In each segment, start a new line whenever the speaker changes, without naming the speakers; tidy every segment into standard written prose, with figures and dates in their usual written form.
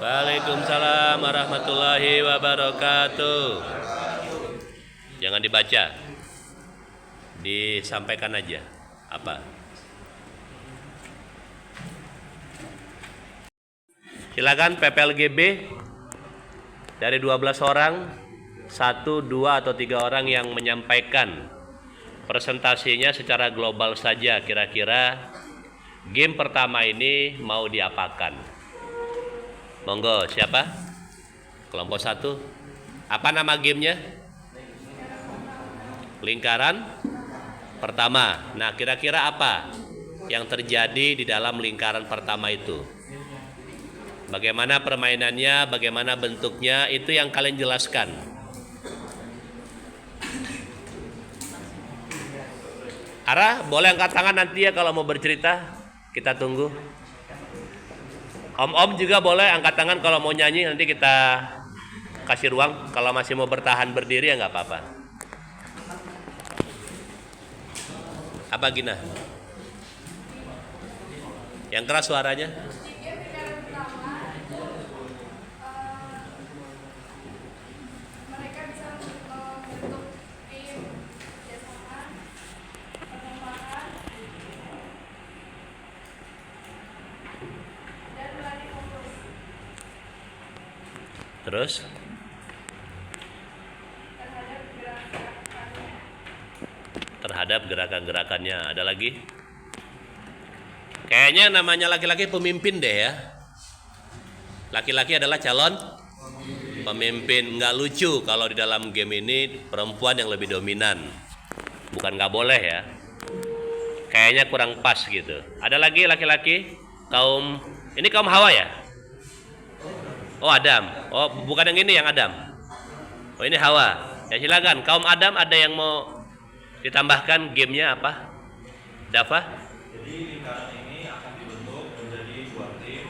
Waalaikumsalam warahmatullahi wabarakatuh. Jangan dibaca, disampaikan aja. Apa? Silakan PPLGB dari 12 orang, 1, 2, atau 3 orang yang menyampaikan presentasinya secara global saja. Kira-kira game pertama ini mau diapakan? Monggo, siapa? Kelompok 1. Apa nama gamenya? Lingkaran pertama. Nah, kira-kira apa yang terjadi di dalam lingkaran pertama itu? Bagaimana permainannya, bagaimana bentuknya, itu yang kalian jelaskan. Ara, boleh angkat tangan nanti ya kalau mau bercerita. Kita tunggu. Om-om juga boleh angkat tangan kalau mau nyanyi, nanti kita kasih ruang. Kalau masih mau bertahan berdiri ya nggak apa-apa. Apa Gina? Yang keras suaranya. Terus terhadap gerakan-gerakannya. Ada lagi? Kayaknya namanya laki-laki pemimpin deh ya. Laki-laki adalah calon pemimpin. Nggak lucu kalau di dalam game ini perempuan yang lebih dominan. Bukan nggak boleh ya. Kayaknya kurang pas gitu. Ada lagi laki-laki? Ini kaum Hawa ya? Oh, Adam. Oh, bukan yang ini yang Adam. Oh, ini Hawa. Ya silakan. Kaum Adam ada yang mau ditambahkan gamenya apa? Dafa?
Jadi lingkaran ini akan dibentuk menjadi 2 tim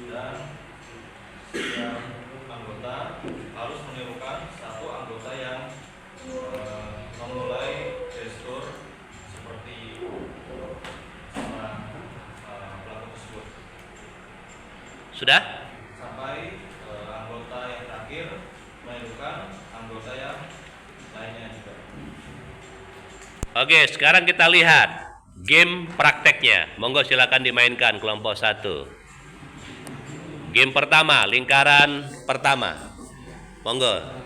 dan setiap anggota harus menirukan satu anggota yang memulai gestur seperti seorang pelaku tersebut.
Sudah?
Sampai anggota yang terakhir menirukan anggota yang lainnya juga.
Oke, sekarang kita lihat game prakteknya. Monggo silakan dimainkan kelompok 1. Game pertama, lingkaran pertama. Monggo.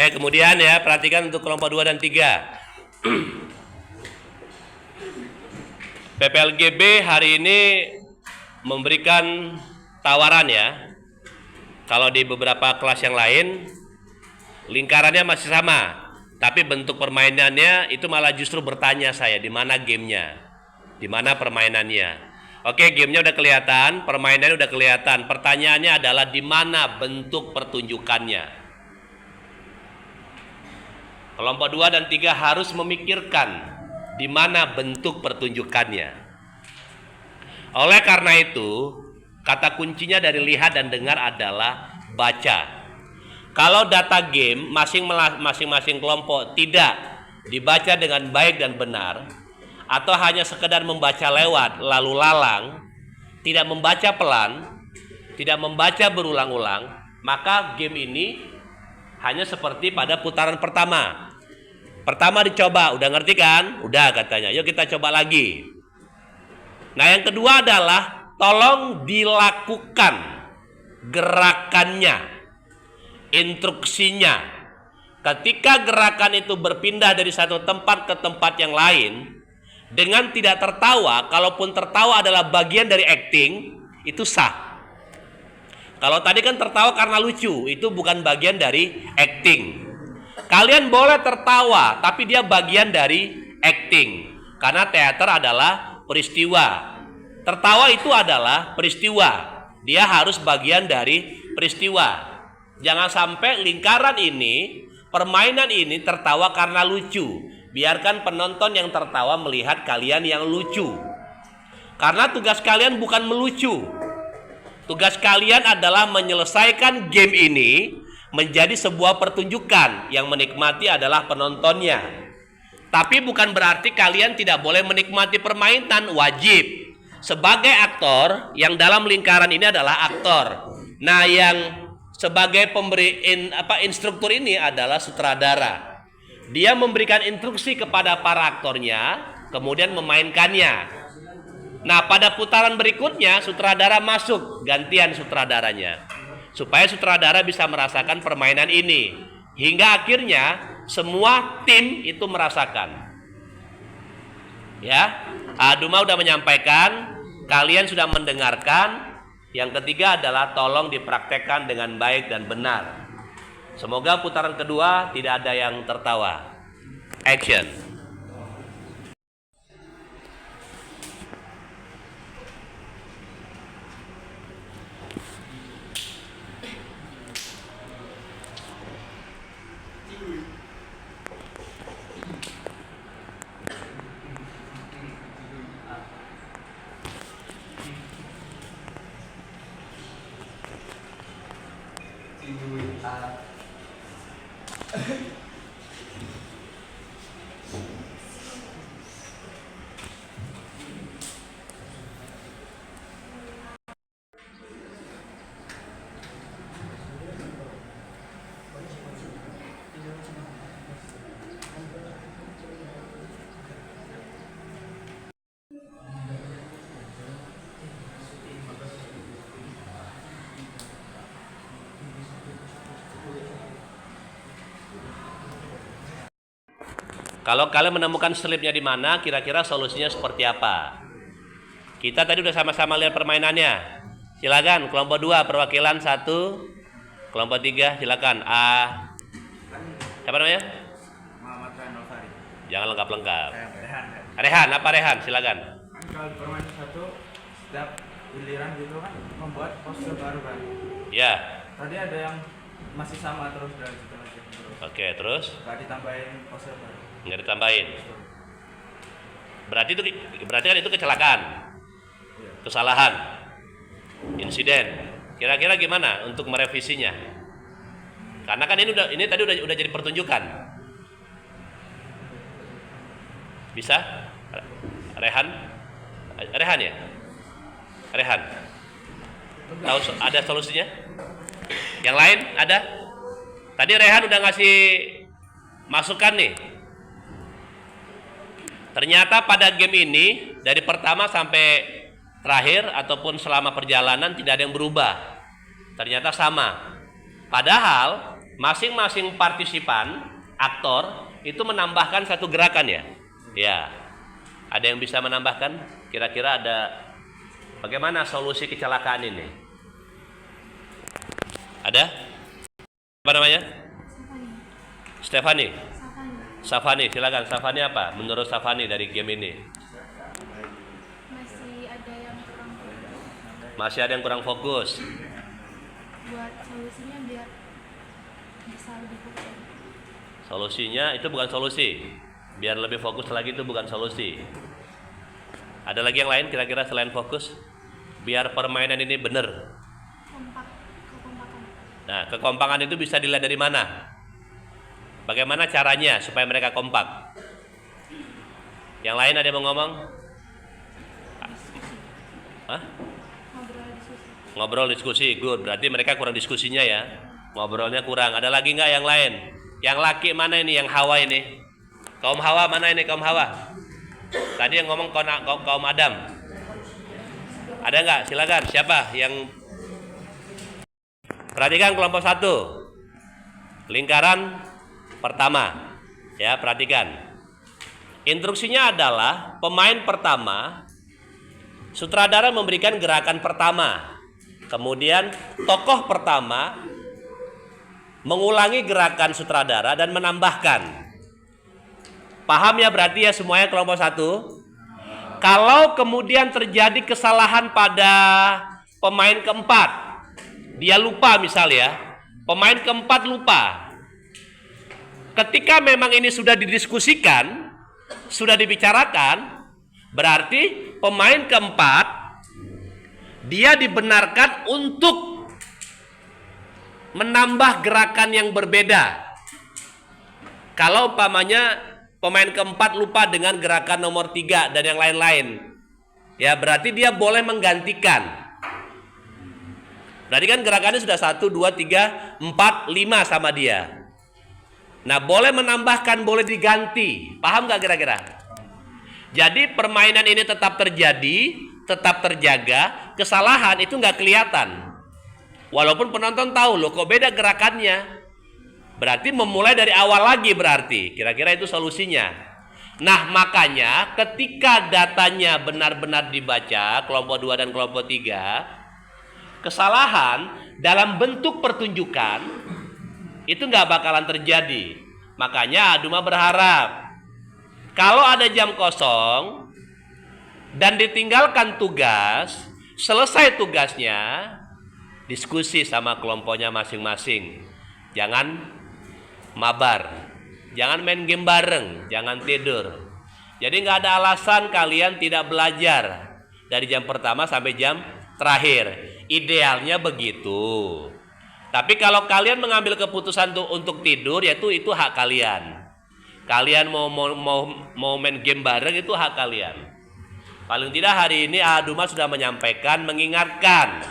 Kemudian ya, perhatikan untuk kelompok 2 dan 3. PPLGB hari ini memberikan tawaran ya. Kalau di beberapa kelas yang lain lingkarannya masih sama, tapi bentuk permainannya itu malah justru bertanya saya, di mana gamenya, di mana permainannya. Oke, gamenya udah kelihatan, permainannya udah kelihatan. Pertanyaannya adalah di mana bentuk pertunjukannya. Kelompok 2 dan 3 harus memikirkan di mana bentuk pertunjukannya. Oleh karena itu, kata kuncinya dari lihat dan dengar adalah baca. Kalau data game masing-masing kelompok tidak dibaca dengan baik dan benar, atau hanya sekedar membaca lewat lalu lalang, tidak membaca pelan, tidak membaca berulang-ulang, maka game ini hanya seperti pada putaran pertama. Pertama dicoba, udah ngerti kan? Udah katanya, yuk kita coba lagi. Nah, yang kedua adalah tolong dilakukan gerakannya, instruksinya. Ketika gerakan itu berpindah dari satu tempat ke tempat yang lain dengan tidak tertawa, kalaupun tertawa adalah bagian dari acting, itu sah. Kalau tadi kan tertawa karena lucu, itu bukan bagian dari acting. Kalian boleh tertawa, tapi dia bagian dari acting. Karena teater adalah peristiwa. Tertawa itu adalah peristiwa. Dia harus bagian dari peristiwa. Jangan sampai lingkaran ini, permainan ini tertawa karena lucu. Biarkan penonton yang tertawa melihat kalian yang lucu. Karena tugas kalian bukan melucu. Tugas kalian adalah menyelesaikan game ini menjadi sebuah pertunjukan yang menikmati adalah penontonnya. Tapi bukan berarti kalian tidak boleh menikmati permainan, wajib. Sebagai aktor, yang dalam lingkaran ini adalah aktor. Nah, yang sebagai pemberi instruktur ini adalah sutradara. Dia memberikan instruksi kepada para aktornya, kemudian memainkannya. Nah, pada putaran berikutnya sutradara masuk, gantian sutradaranya. Supaya sutradara bisa merasakan permainan ini. Hingga akhirnya semua tim itu merasakan. Ya, Duma sudah menyampaikan, kalian sudah mendengarkan. Yang ketiga adalah tolong dipraktekkan dengan baik dan benar. Semoga putaran kedua tidak ada yang tertawa. Action. Kalau kalian menemukan slipnya di mana, kira-kira solusinya seperti apa? Kita tadi udah sama-sama lihat permainannya. Silakan kelompok 2 perwakilan 1, kelompok 3 silakan. Siapa namanya?
Muhammad Rehan.
Jangan lengkap-lengkap.
Rehan.
Rehan, apa Rehan? Silakan.
Kalau di permainan satu, setiap giliran gitu kan membuat pose baru kan.
Ya.
Tadi ada yang masih sama terus dari situ aja.
Oke, terus?
Gak ditambahin pose baru.
Nggak ditambahin. Berarti kan itu kecelakaan, kesalahan, insiden. Kira-kira gimana untuk merevisinya? Karena kan ini tadi udah jadi pertunjukan. Bisa? Rehan ya? Rehan. Tahu ada solusinya? Yang lain ada? Tadi Rehan udah ngasih masukan nih. Ternyata pada game ini dari pertama sampai terakhir ataupun selama perjalanan tidak ada yang berubah. Ternyata sama. Padahal masing-masing partisipan, aktor itu menambahkan satu gerakan ya. Ya. Ada yang bisa menambahkan? Kira-kira ada bagaimana solusi kecelakaan ini? Ada? Apa namanya? Stefani. Safani, silakan. Safani apa? Menurut Safani dari game ini? Masih ada yang kurang fokus.
Buat solusinya biar bisa lebih fokus.
Solusinya itu bukan solusi. Biar lebih fokus lagi itu bukan solusi. Ada lagi yang lain kira-kira selain fokus? Biar permainan ini benar.
Kekompakan.
Nah, kekompakan itu bisa dilihat dari mana? Bagaimana caranya supaya mereka kompak? Yang lain ada yang mau ngomong? Hah? Ngobrol diskusi, good. Berarti mereka kurang diskusinya ya. Ngobrolnya kurang. Ada lagi nggak yang lain? Yang laki mana ini? Yang Hawa ini? Kaum Hawa mana ini? Kaum Hawa? Tadi yang ngomong kaum Adam. Ada nggak? Silakan. Siapa yang perhatikan kelompok 1. Lingkaran pertama. Ya, perhatikan. Instruksinya adalah pemain pertama, sutradara memberikan gerakan pertama. Kemudian tokoh pertama mengulangi gerakan sutradara dan menambahkan. Paham ya berarti ya semuanya kelompok 1? Kalau kemudian terjadi kesalahan pada pemain keempat, dia lupa misalnya, pemain keempat lupa. Ketika memang ini sudah didiskusikan, sudah dibicarakan, berarti pemain keempat dia dibenarkan untuk menambah gerakan yang berbeda. Kalau umpamanya pemain keempat lupa dengan gerakan nomor 3 dan yang lain-lain, ya berarti dia boleh menggantikan. Berarti kan gerakannya sudah 1, 2, 3, 4, 5 sama dia. Nah boleh menambahkan, boleh diganti. Paham gak kira-kira? Jadi permainan ini tetap terjadi, tetap terjaga. Kesalahan itu gak kelihatan. Walaupun penonton tahu loh kok beda gerakannya. Berarti memulai dari awal lagi berarti. Kira-kira itu solusinya. Nah makanya ketika datanya benar-benar dibaca kelompok 2 dan kelompok 3, kesalahan dalam bentuk pertunjukan itu nggak bakalan terjadi. Makanya Aduma berharap kalau ada jam kosong dan ditinggalkan tugas, selesai tugasnya diskusi sama kelompoknya masing-masing. Jangan mabar, jangan main game bareng, jangan tidur. Jadi nggak ada alasan kalian tidak belajar dari jam pertama sampai jam terakhir. Idealnya begitu. Tapi kalau kalian mengambil keputusan untuk tidur, yaitu itu hak kalian. Kalian mau main game bareng itu hak kalian. Paling tidak hari ini Aduma sudah menyampaikan, mengingatkan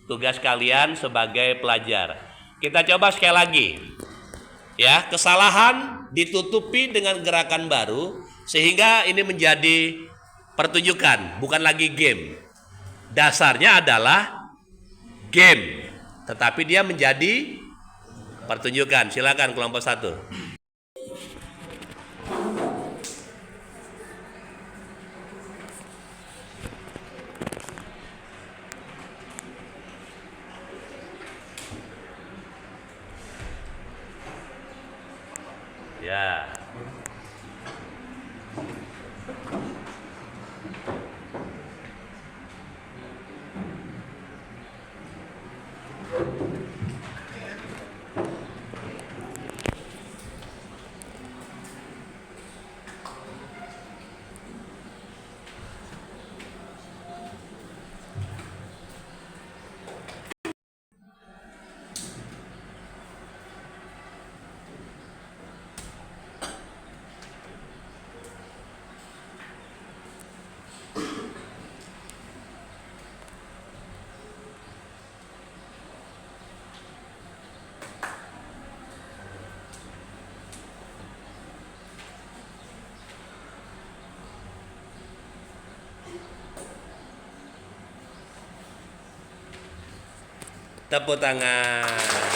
tugas kalian sebagai pelajar. Kita coba sekali lagi. Ya, kesalahan ditutupi dengan gerakan baru sehingga ini menjadi pertunjukan, bukan lagi game. Dasarnya adalah game, tetapi dia menjadi pertunjukan. Silakan kelompok 1. Ya. Tepuk tangan.